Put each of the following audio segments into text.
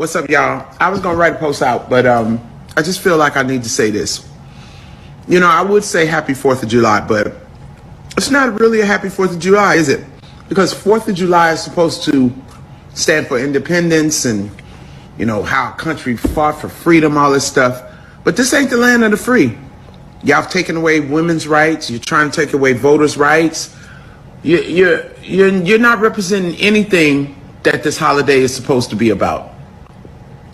What's up, y'all? I was gonna write a post out, but I just feel like I need to say this. You know, I would say happy 4th of July, but it's not really a happy 4th of July, is it? Because 4th of July is supposed to stand for independence and, you know, how a country fought for freedom, all this stuff. But this ain't the land of the free. Y'all have taken away women's rights. You're trying to take away voters' rights. You're not representing anything that this holiday is supposed to be about.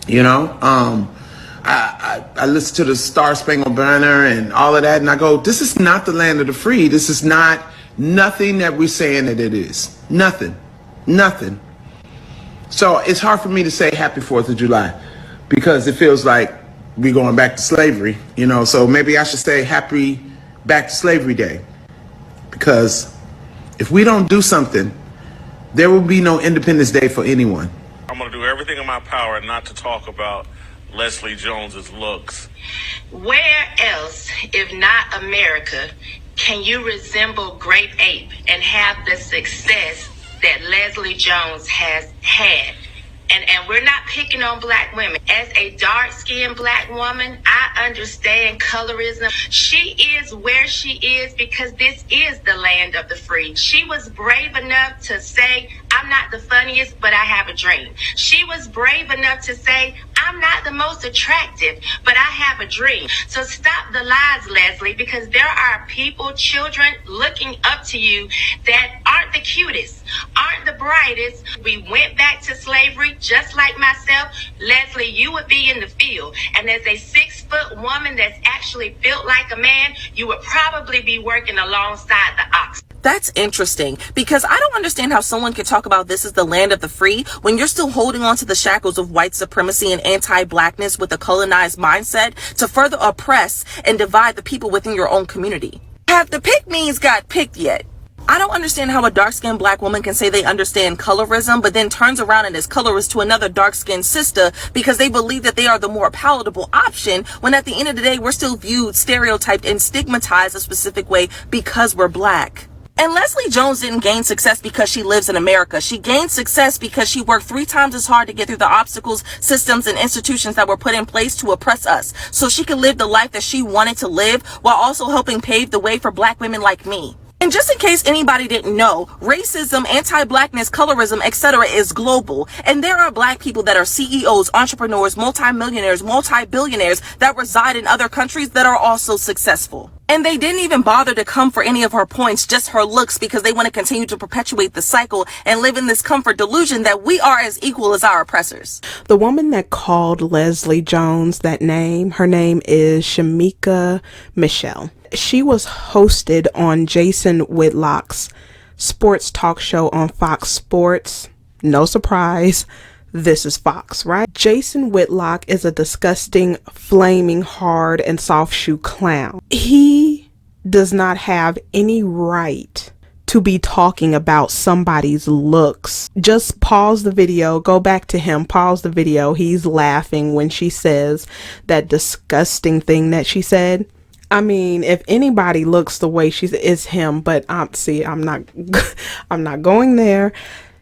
You know, I listen to the Star Spangled Banner and all of that, and I go, this is not the land of the free. This is not nothing that we're saying that it is. Nothing. So it's hard for me to say happy 4th of July because it feels like we're going back to slavery, you know. So maybe I should say happy back to slavery day, because if we don't do something, there will be no Independence Day for anyone. I'm going to do everything in my power not to talk about Leslie Jones's looks. Where else, if not America, can you resemble Grape Ape and have the success that Leslie Jones has had? And we're not picking on black women. As a dark-skinned black woman, I understand colorism. She is where she is because this is the land of the free. She was brave enough to say, I'm not the funniest, but I have a dream. She was brave enough to say, I'm not the most attractive, but I have a dream. So stop the lies, Leslie, because there are people, children, looking up to you that aren't the cutest, aren't the brightest. We went back to slavery, just like myself. Leslie, you would be in the field, and as a 6-foot woman that's actually built like a man, you would probably be working alongside the ox. That's interesting, because I don't understand how someone can talk about this as the land of the free when you're still holding on to the shackles of white supremacy and anti-blackness with a colonized mindset to further oppress and divide the people within your own community. Have the pick-me's got picked yet? I don't understand how a dark-skinned black woman can say they understand colorism, but then turns around and is colorist to another dark-skinned sister because they believe that they are the more palatable option, when at the end of the day, we're still viewed, stereotyped, and stigmatized a specific way because we're black. And Leslie Jones didn't gain success because she lives in America. She gained success because she worked 3 times as hard to get through the obstacles, systems, and institutions that were put in place to oppress us, so she could live the life that she wanted to live while also helping pave the way for black women like me. And just in case anybody didn't know, racism, anti-blackness, colorism, etc. is global. And there are black people that are CEOs, entrepreneurs, multimillionaires, multi-billionaires that reside in other countries that are also successful. And they didn't even bother to come for any of her points, just her looks, because they want to continue to perpetuate the cycle and live in this comfort delusion that we are as equal as our oppressors. The woman that called Leslie Jones that name, her name is Shemeka Michelle. She was hosted on Jason Whitlock's sports talk show on Fox Sports. No surprise, this is Fox, right? Jason Whitlock is a disgusting, flaming hard and soft shoe clown. He does not have any right to be talking about somebody's looks. Just pause the video, go back to him, pause the video. He's laughing when she says that disgusting thing that she said. I mean, if anybody looks the way she's, it's him, but I'm not going there.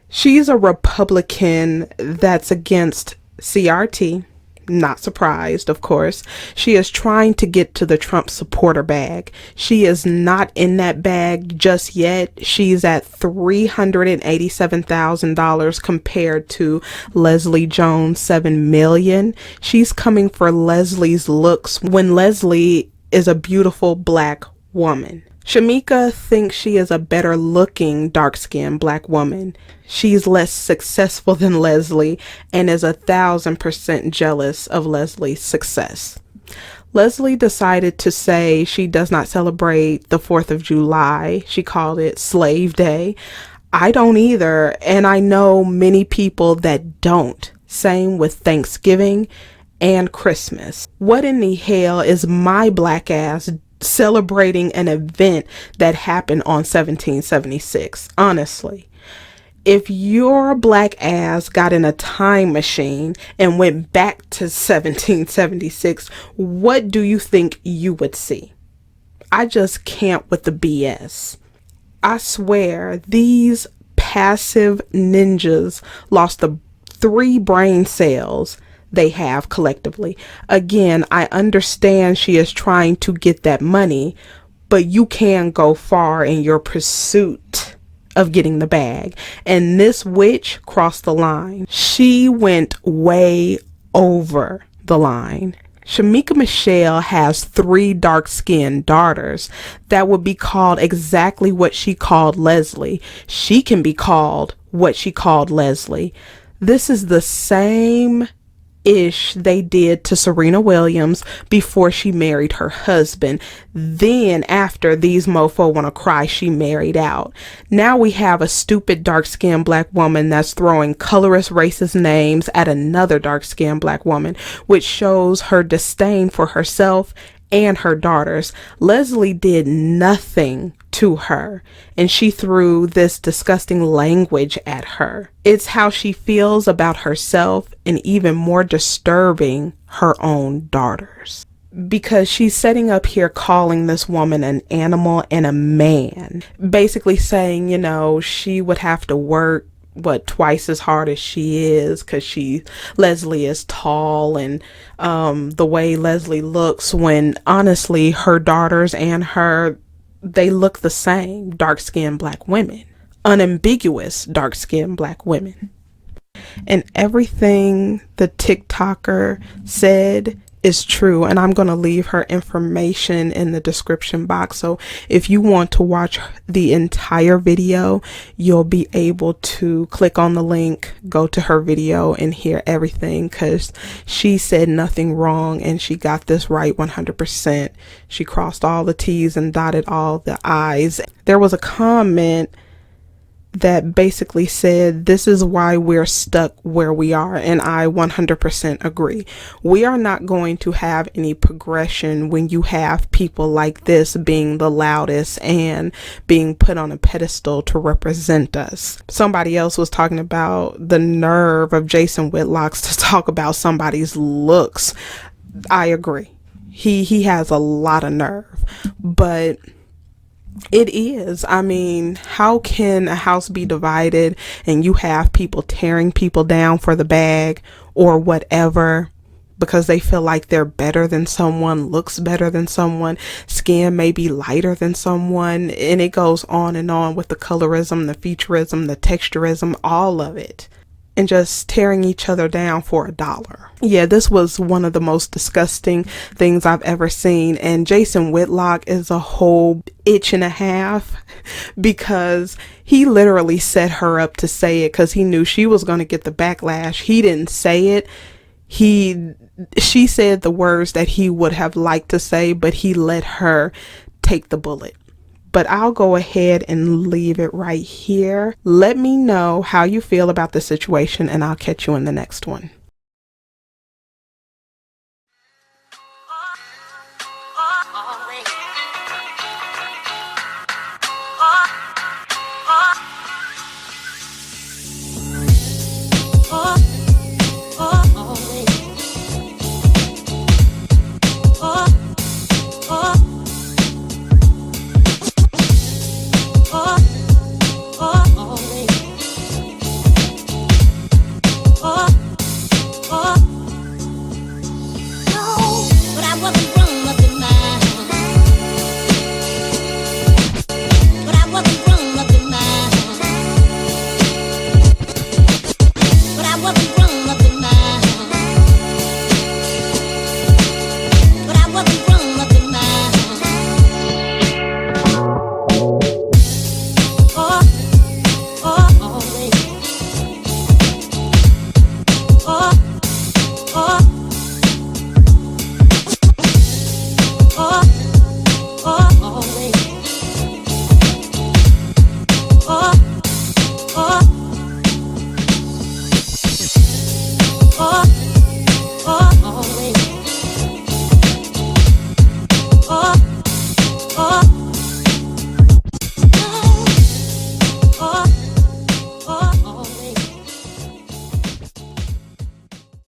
She's a Republican that's against CRT. Not surprised, of course. She is trying to get to the Trump supporter bag. She is not in that bag just yet. She's at $387,000 compared to Leslie Jones' $7 million. She's coming for Leslie's looks when Leslie is a beautiful black woman. Shemeka thinks she is a better looking dark-skinned black woman. She's less successful than Leslie and is 1,000% jealous of Leslie's success. Leslie decided to say she does not celebrate the 4th of July. She called it Slave Day. I don't either, and I know many people that don't. Same with Thanksgiving and Christmas. What in the hell is my black ass celebrating an event that happened on 1776? Honestly, if your black ass got in a time machine and went back to 1776, what do you think you would see? I just can't with the BS. I swear these passive ninjas lost the 3 brain cells they have collectively. Again, I understand she is trying to get that money, but you can go far in your pursuit of getting the bag. And this witch crossed the line. She went way over the line. Shemeka Michelle has 3 dark-skinned daughters that would be called exactly what she called Leslie. She can be called what she called Leslie. This is the same ish they did to Serena Williams before she married her husband. Then after these mofo wanna cry, she married out. Now we have a stupid dark-skinned black woman that's throwing colorist racist names at another dark-skinned black woman, which shows her disdain for herself and her daughters. Leslie did nothing to her, and she threw this disgusting language at her. It's how she feels about herself, and even more disturbing, her own daughters. Because she's sitting up here calling this woman an animal and a man, basically saying, you know, she would have to work twice as hard as she is because Leslie is tall, and the way Leslie looks, when honestly her daughters and her, they look the same. Dark-skinned black women, unambiguous dark-skinned black women. And everything the TikToker said is true, and I'm going to leave her information in the description box, so if you want to watch the entire video, you'll be able to click on the link, go to her video, and hear everything, because she said nothing wrong and she got this right 100%. She crossed all the T's and dotted all the I's. There was a comment that basically said, this is why we're stuck where we are, and I 100% agree. We are not going to have any progression when you have people like this being the loudest and being put on a pedestal to represent us. Somebody else was talking about the nerve of Jason Whitlock's to talk about somebody's looks. I agree. He has a lot of nerve, but it is. I mean, how can a house be divided and you have people tearing people down for the bag or whatever because they feel like they're better than someone, looks better than someone, skin may be lighter than someone, and it goes on and on with the colorism, the featureism, the texturism, all of it, and just tearing each other down for $1. Yeah, this was one of the most disgusting things I've ever seen. And Jason Whitlock is a whole itch and a half because he literally set her up to say it because he knew she was going to get the backlash. He didn't say it. She said the words that he would have liked to say, but he let her take the bullet. But I'll go ahead and leave it right here. Let me know how you feel about the situation, and I'll catch you in the next one.